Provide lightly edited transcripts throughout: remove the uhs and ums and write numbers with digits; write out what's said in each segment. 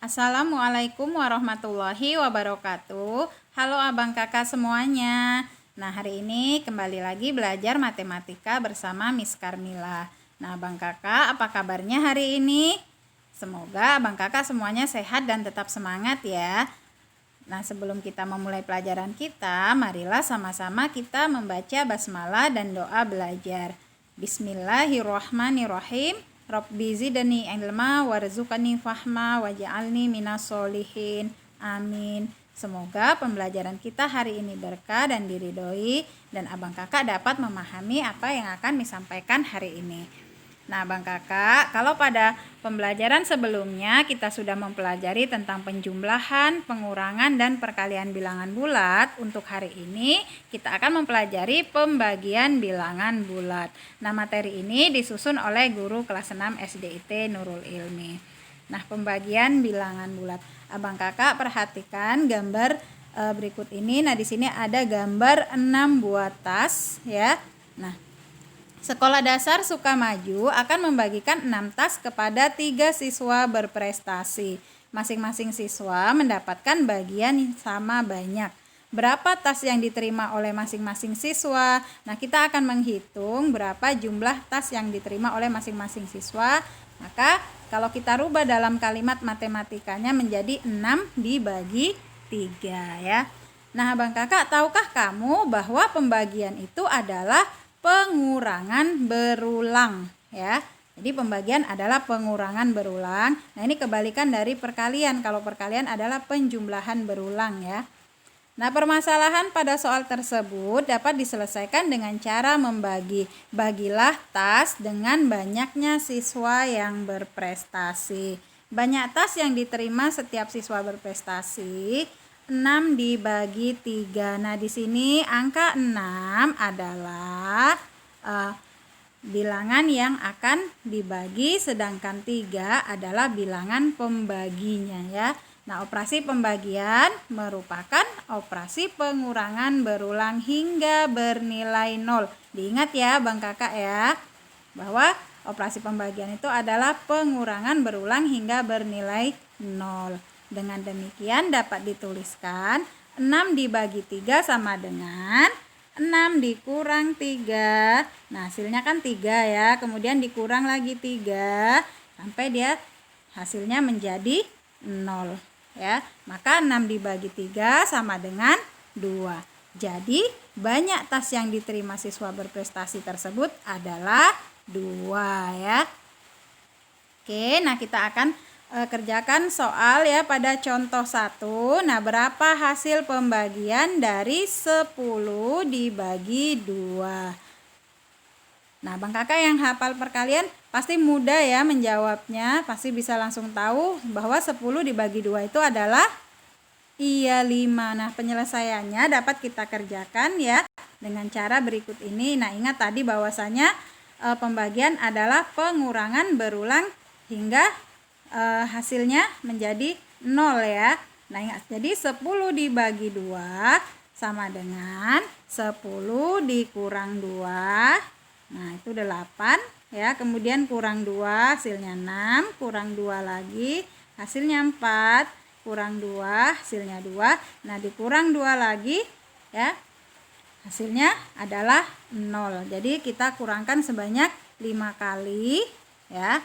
Assalamualaikum warahmatullahi wabarakatuh. Halo abang kakak semuanya. Nah, hari ini kembali lagi belajar matematika bersama Miss Karmila. Nah, abang kakak, apa kabarnya hari ini? Semoga abang kakak semuanya sehat dan tetap semangat ya. Nah, sebelum kita memulai pelajaran kita, marilah sama-sama kita membaca basmalah dan doa belajar. Bismillahirrahmanirrahim. Rabbi zidni ilma warzuqni fahma waj'alni minas solihin. Amin. Semoga pembelajaran kita hari ini berkah dan diridhoi dan abang kakak dapat memahami apa yang akan disampaikan hari ini. Nah, abang kakak, kalau pada pembelajaran sebelumnya kita sudah mempelajari tentang penjumlahan, pengurangan, dan perkalian bilangan bulat, untuk hari ini kita akan mempelajari pembagian bilangan bulat. Nah, materi ini disusun oleh guru kelas 6 SDIT Nurul Ilmi. Nah, pembagian bilangan bulat. Abang kakak perhatikan gambar berikut ini. Nah, di sini ada gambar 6 buah tas ya. Nah, Sekolah Dasar Sukamaju akan membagikan 6 tas kepada 3 siswa berprestasi. Masing-masing siswa mendapatkan bagian sama banyak. Berapa tas yang diterima oleh masing-masing siswa? Nah, kita akan menghitung berapa jumlah tas yang diterima oleh masing-masing siswa. Maka kalau kita rubah dalam kalimat matematikanya menjadi 6 dibagi 3 ya. Nah, abang kakak, tahukah kamu bahwa pembagian itu adalah pengurangan berulang ya. Jadi pembagian adalah pengurangan berulang. Nah, ini kebalikan dari perkalian. Kalau perkalian adalah penjumlahan berulang ya. Nah, permasalahan pada soal tersebut dapat diselesaikan dengan cara membagi. Bagilah tas dengan banyaknya siswa yang berprestasi. Banyak tas yang diterima setiap siswa berprestasi 6 dibagi 3. Nah, di sini angka 6 adalah bilangan yang akan dibagi, sedangkan 3 adalah bilangan pembaginya ya. Nah, operasi pembagian merupakan operasi pengurangan berulang hingga bernilai 0. Diingat ya bang kakak ya, bahwa operasi pembagian itu adalah pengurangan berulang hingga bernilai 0. Dengan demikian dapat dituliskan 6 dibagi 3 sama dengan 6 dikurang 3. Nah, hasilnya kan 3 ya. Kemudian dikurang lagi 3 sampai dia hasilnya menjadi 0 ya. Maka 6 dibagi 3 sama dengan 2. Jadi banyak tas yang diterima siswa berprestasi tersebut adalah 2 ya. Oke, nah kita akan kerjakan soal ya pada contoh 1. Nah, berapa hasil pembagian dari 10 dibagi 2? Nah, bang kakak yang hafal perkalian pasti mudah ya menjawabnya. Pasti bisa langsung tahu bahwa 10 dibagi 2 itu adalah 5. Nah, penyelesaiannya dapat kita kerjakan ya dengan cara berikut ini. Nah, ingat tadi bahwasanya pembagian adalah pengurangan berulang hingga hasilnya menjadi 0 ya. Nah, ingat, jadi 10 dibagi 2 sama dengan 10 dikurang 2. Nah, itu 8 ya. Kemudian kurang 2 hasilnya 6, kurang 2 lagi hasilnya 4, kurang 2 hasilnya 2. Nah, dikurang 2 lagi ya. Hasilnya adalah 0. Jadi kita kurangkan sebanyak 5 kali ya.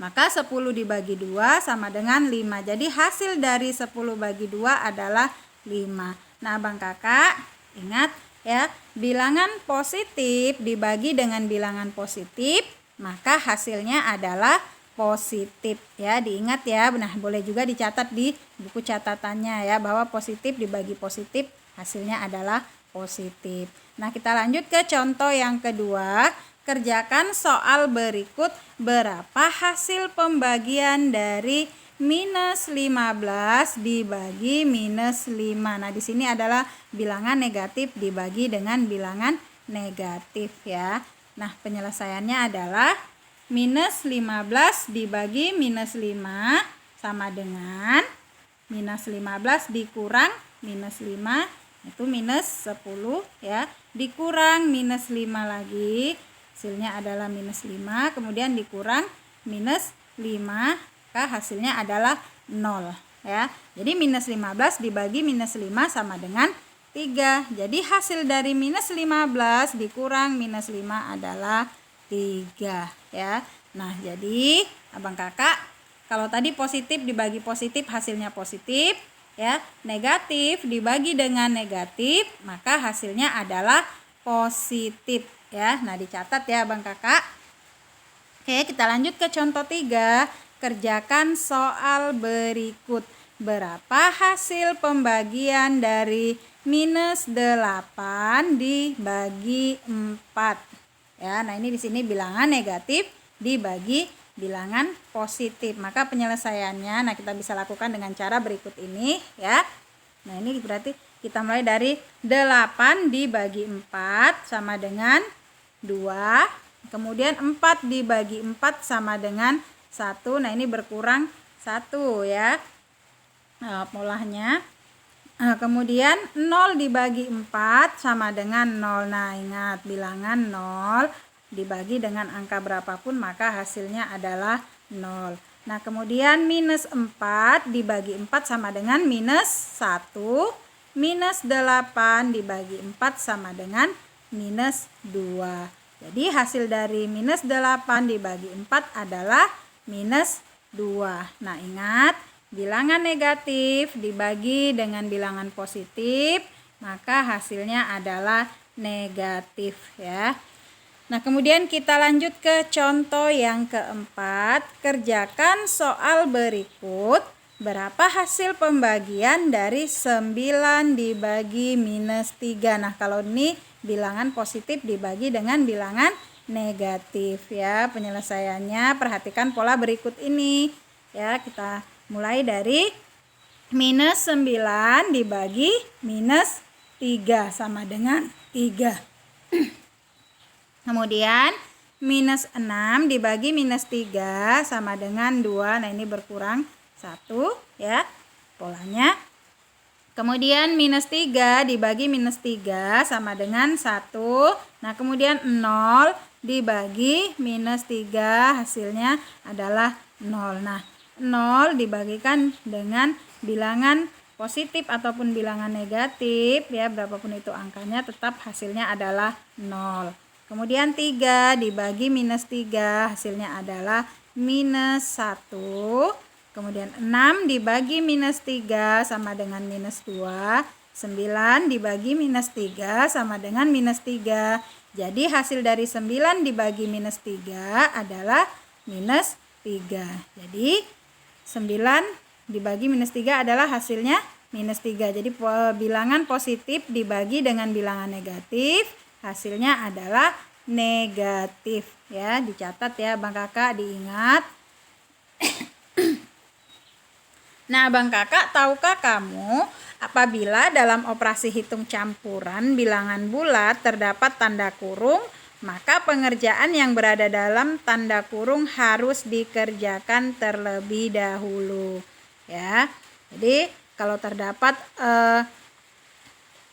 Maka 10 dibagi 2 sama dengan 5. Jadi hasil dari 10 bagi 2 adalah 5. Nah, abang kakak ingat ya, bilangan positif dibagi dengan bilangan positif, maka hasilnya adalah positif ya. Diingat ya. Nah, boleh juga dicatat di buku catatannya ya, bahwa positif dibagi positif hasilnya adalah positif. Nah, kita lanjut ke contoh yang kedua. Kerjakan soal berikut. Berapa hasil pembagian dari minus 15 dibagi minus 5? Nah, di sini adalah bilangan negatif dibagi dengan bilangan negatif ya. Nah, penyelesaiannya adalah minus 15 dibagi minus 5 sama dengan minus 15 dikurang minus 5, itu minus 10 ya, dikurang minus 5 lagi, hasilnya adalah minus 5, kemudian dikurang minus 5 maka hasilnya adalah 0 ya. Jadi minus 15 dibagi minus 5 sama dengan 3. Jadi hasil dari minus 15 dikurang minus 5 adalah 3 ya. Nah, jadi abang kakak, kalau tadi positif dibagi positif hasilnya positif ya, negatif dibagi dengan negatif maka hasilnya adalah positif ya. Nah, dicatat ya abang kakak. Oke, kita lanjut ke contoh 3. Kerjakan soal berikut. Berapa hasil pembagian dari minus 8 dibagi 4? Ya, nah ini di sini bilangan negatif dibagi bilangan positif. Maka penyelesaiannya, nah kita bisa lakukan dengan cara berikut ini ya. Nah, ini berarti kita mulai dari 8 dibagi 4 sama dengan 2. Kemudian 4 dibagi 4 sama dengan 1. Nah, ini berkurang 1 ya. Polanya. Kemudian 0 dibagi 4 sama dengan 0. Nah, ingat bilangan 0 dibagi dengan angka berapapun maka hasilnya adalah 0. Nah, kemudian minus 4 dibagi 4 sama dengan minus 1. Minus 8 dibagi 4 sama dengan minus 2. Jadi hasil dari minus 8 dibagi 4 adalah minus 2. Nah, ingat bilangan negatif dibagi dengan bilangan positif maka hasilnya adalah negatif ya. Nah, kemudian kita lanjut ke contoh yang keempat. Kerjakan soal berikut. Berapa hasil pembagian dari 9 dibagi minus 3? Nah, kalau ini bilangan positif dibagi dengan bilangan negatif ya. Penyelesaiannya perhatikan pola berikut ini ya. Kita mulai dari minus 9 dibagi minus 3 sama dengan 3. Kemudian minus 6 dibagi minus 3 sama dengan 2. Nah, ini berkurang 1 ya polanya. Kemudian minus 3 dibagi minus 3 sama dengan 1. Nah, kemudian 0 dibagi minus 3 hasilnya adalah 0. Nah, 0 dibagikan dengan bilangan positif ataupun bilangan negatif ya, berapapun itu angkanya tetap hasilnya adalah 0. Kemudian 3 dibagi minus 3 hasilnya adalah minus 1. Kemudian 6 dibagi minus 3 sama dengan minus 2. 9 dibagi minus 3 sama dengan minus 3. Jadi hasil dari 9 dibagi minus 3 adalah minus 3. Jadi 9 dibagi minus 3 adalah hasilnya minus 3. Jadi bilangan positif dibagi dengan bilangan negatif hasilnya adalah negatif ya. Dicatat ya abang kakak, diingat. Nah, abang kakak, tahukah kamu apabila dalam operasi hitung campuran bilangan bulat terdapat tanda kurung, maka pengerjaan yang berada dalam tanda kurung harus dikerjakan terlebih dahulu ya. Jadi kalau terdapat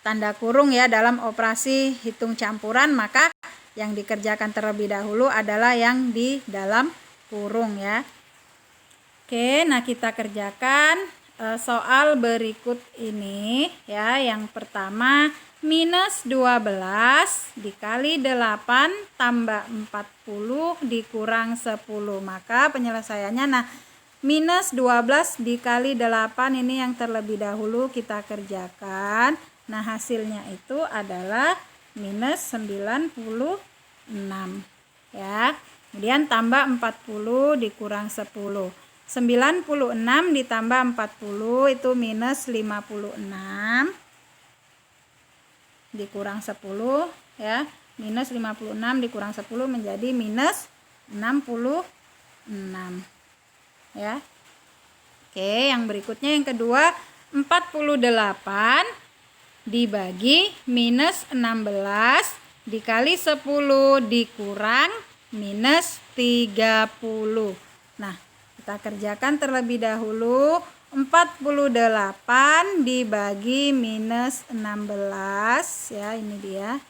tanda kurung ya dalam operasi hitung campuran maka yang dikerjakan terlebih dahulu adalah yang di dalam kurung ya. Oke, nah kita kerjakan soal berikut ini ya. Yang pertama, minus 12 dikali 8 tambah 40 dikurang 10. Maka penyelesaiannya, nah minus 12 dikali 8 ini yang terlebih dahulu kita kerjakan. Nah, hasilnya itu adalah minus 96 ya. Kemudian tambah 40 dikurang 10. 96 ditambah 40 itu minus 56 dikurang 10 ya. Minus 56 dikurang 10 menjadi minus 66 ya. Oke, yang berikutnya yang kedua, 48 dibagi minus 16 dikali 10 dikurang minus 30. Nah, kita kerjakan terlebih dahulu. 48 dibagi minus 16 ya, ini dia.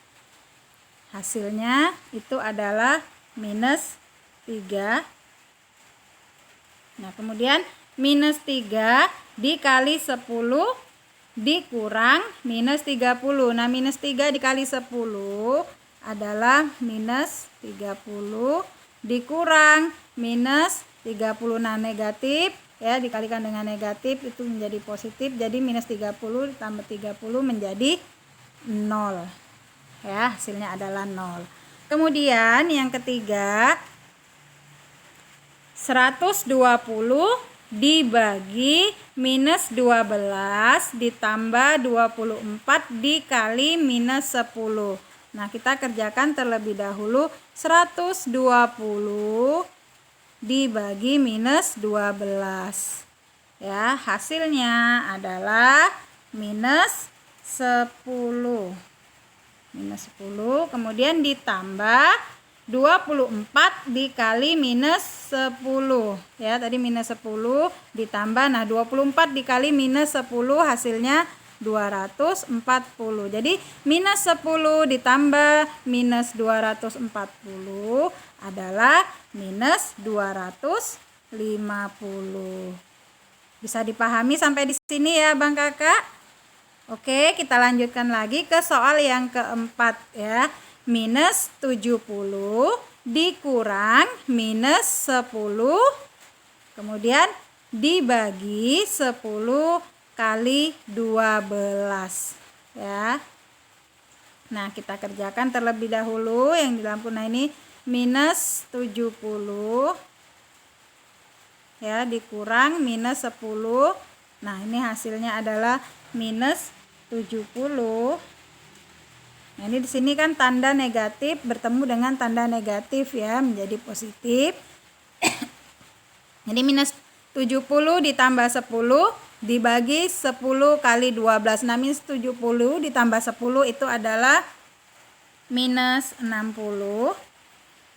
Hasilnya itu adalah minus 30. Nah, kemudian minus 3 dikali 10 dikurang minus 30. Nah, minus 3 dikali 10 adalah minus 30 dikurang minus 30. Nah, negatif ya dikalikan dengan negatif itu menjadi positif. Jadi minus 30 ditambah 30 menjadi 0. Ya, hasilnya adalah 0. Kemudian yang ketiga, 120 dibagi minus 12 ditambah 24 dikali minus 10. Nah, kita kerjakan terlebih dahulu 120 dibagi minus 12. Ya, hasilnya adalah minus 10. Minus 10, kemudian ditambah 24 dikali minus 10. Ya, tadi minus 10 ditambah, nah 24 dikali minus 10 hasilnya 240. Jadi minus 10 ditambah minus 240 adalah minus 250. Bisa dipahami sampai di sini ya Bang Kakak? Oke, kita lanjutkan lagi ke soal yang keempat ya. Minus 70 dikurang minus 10, kemudian dibagi 10 kali 12 ya. Nah, kita kerjakan terlebih dahulu yang di dalam punah ini. Minus 70 ya dikurang minus 10. Nah, ini hasilnya adalah minus 70. Nah, ini di sini kan tanda negatif bertemu dengan tanda negatif ya, menjadi positif. Jadi minus 70 ditambah 10 dibagi 10 kali 12. Nah, minus 70 ditambah 10 itu adalah minus 60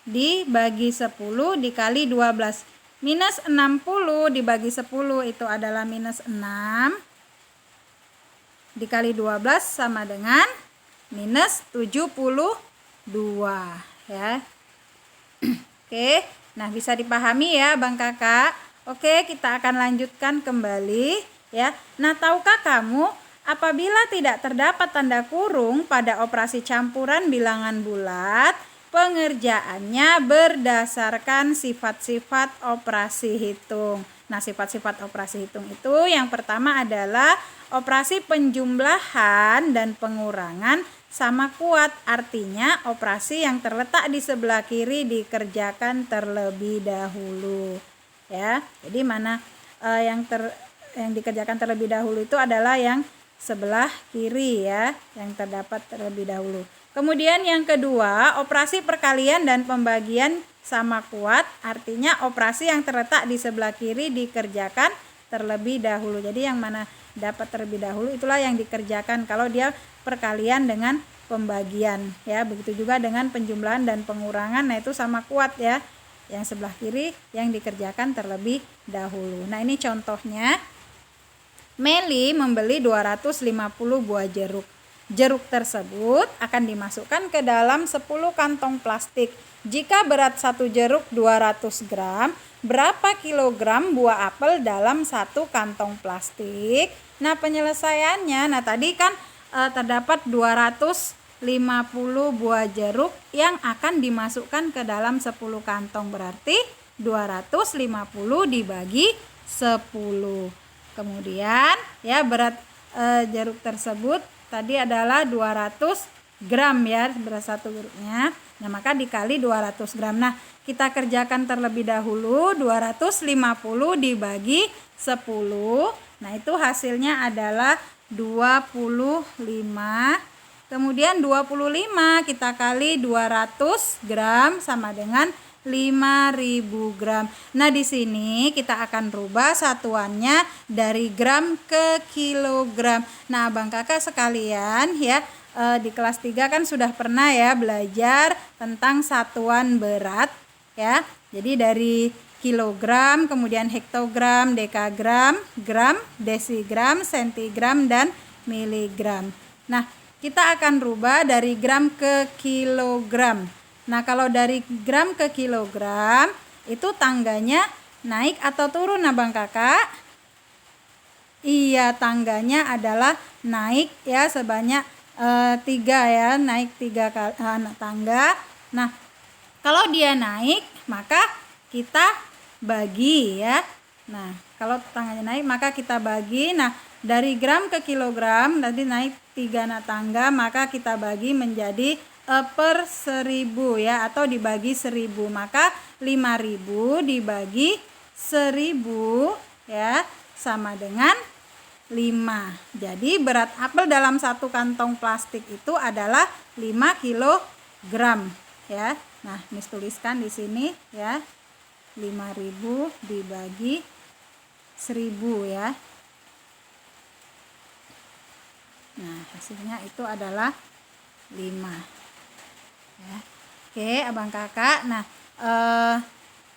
dibagi 10 dikali 12. Minus 60 dibagi 10 itu adalah minus 6 dikali 12 sama dengan minus 72 ya. Oke, nah bisa dipahami ya Bang Kakak. Oke, kita akan lanjutkan kembali ya. Nah, tahukah kamu apabila tidak terdapat tanda kurung pada operasi campuran bilangan bulat, pengerjaannya berdasarkan sifat-sifat operasi hitung. Nah, sifat-sifat operasi hitung itu yang pertama adalah operasi penjumlahan dan pengurangan sama kuat, artinya operasi yang terletak di sebelah kiri dikerjakan terlebih dahulu ya. Jadi mana yang dikerjakan terlebih dahulu itu adalah yang sebelah kiri ya, yang terdapat terlebih dahulu. Kemudian yang kedua, operasi perkalian dan pembagian sama kuat, artinya operasi yang terletak di sebelah kiri dikerjakan terlebih dahulu. Jadi yang mana dapat terlebih dahulu itulah yang dikerjakan kalau dia perkalian dengan pembagian ya. Begitu juga dengan penjumlahan dan pengurangan, nah itu sama kuat ya. Yang sebelah kiri yang dikerjakan terlebih dahulu. Nah, ini contohnya. Meli membeli 250 buah jeruk. Jeruk tersebut akan dimasukkan ke dalam 10 kantong plastik. Jika berat satu jeruk 200 gram, berapa kilogram buah apel dalam satu kantong plastik? Nah, penyelesaiannya, nah tadi kan terdapat 250 buah jeruk yang akan dimasukkan ke dalam 10 kantong. Berarti 250 dibagi 10. Kemudian ya berat jeruk tersebut tadi adalah 200 gram ya, berat satu jeruknya. Nah, maka dikali 200 gram. Nah, kita kerjakan terlebih dahulu 250 dibagi 10. Nah, itu hasilnya adalah 25. Kemudian 25 kita kali 200 gram sama dengan 5.000 gram. Nah, di sini kita akan rubah satuannya dari gram ke kilogram. Nah, Abang Kakak sekalian ya, di kelas 3 kan sudah pernah ya belajar tentang satuan berat ya. Jadi dari kilogram, kemudian hektogram, dekagram, gram, desigram, sentigram, dan miligram. Nah, kita akan rubah dari gram ke kilogram. Nah, kalau dari gram ke kilogram itu tangganya naik atau turun abang kakak? Iya, tangganya adalah naik ya, sebanyak 3 ya, naik 3 kali tangga. Nah, kalau dia naik maka kita bagi ya. Nah, kalau tangganya naik maka kita bagi. Nah, dari gram ke kilogram tadi naik 3 tangga, maka kita bagi menjadi per 1000 ya, atau dibagi 1000. Maka 5000 dibagi 1000 ya sama dengan 5. Jadi berat apel dalam satu kantong plastik itu adalah 5 kilogram ya. Nah, Miss tuliskan di sini ya. 5000 dibagi 1000 ya. Nah, hasilnya itu adalah 5 ya. Oke abang kakak. Nah,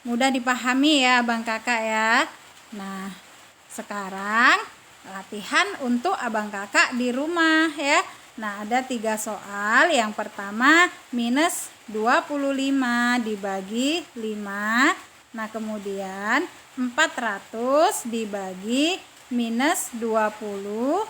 mudah dipahami ya abang kakak ya. Nah, sekarang latihan untuk abang kakak di rumah ya. Nah, ada 3 soal. Yang pertama minus 25 dibagi 5. Nah, kemudian 400 dibagi minus 20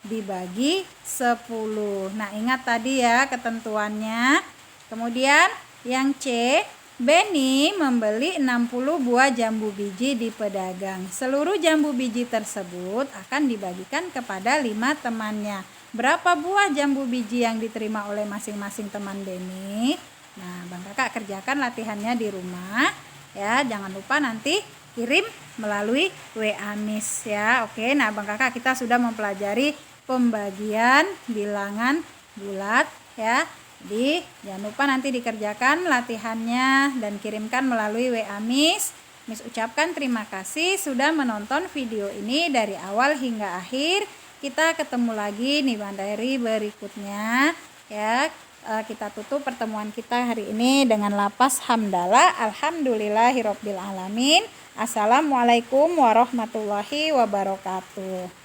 dibagi 10. Nah, ingat tadi ya ketentuannya. Kemudian yang C, Benny membeli 60 buah jambu biji di pedagang. Seluruh jambu biji tersebut akan dibagikan kepada 5 temannya. Berapa buah jambu biji yang diterima oleh masing-masing teman Benny? Nah, Bang Kakak kerjakan latihannya di rumah ya. Jangan lupa nanti kirim melalui WA Miss ya. Oke, nah Bang Kakak kita sudah mempelajari pembagian bilangan bulat ya. Jadi jangan lupa nanti dikerjakan latihannya dan kirimkan melalui WA Miss. Miss ucapkan terima kasih sudah menonton video ini dari awal hingga akhir. Kita ketemu lagi di materi berikutnya ya. Kita tutup pertemuan kita hari ini dengan lapas hamdalah. Alhamdulillahirobbil alamin. Assalamualaikum warahmatullahi wabarakatuh.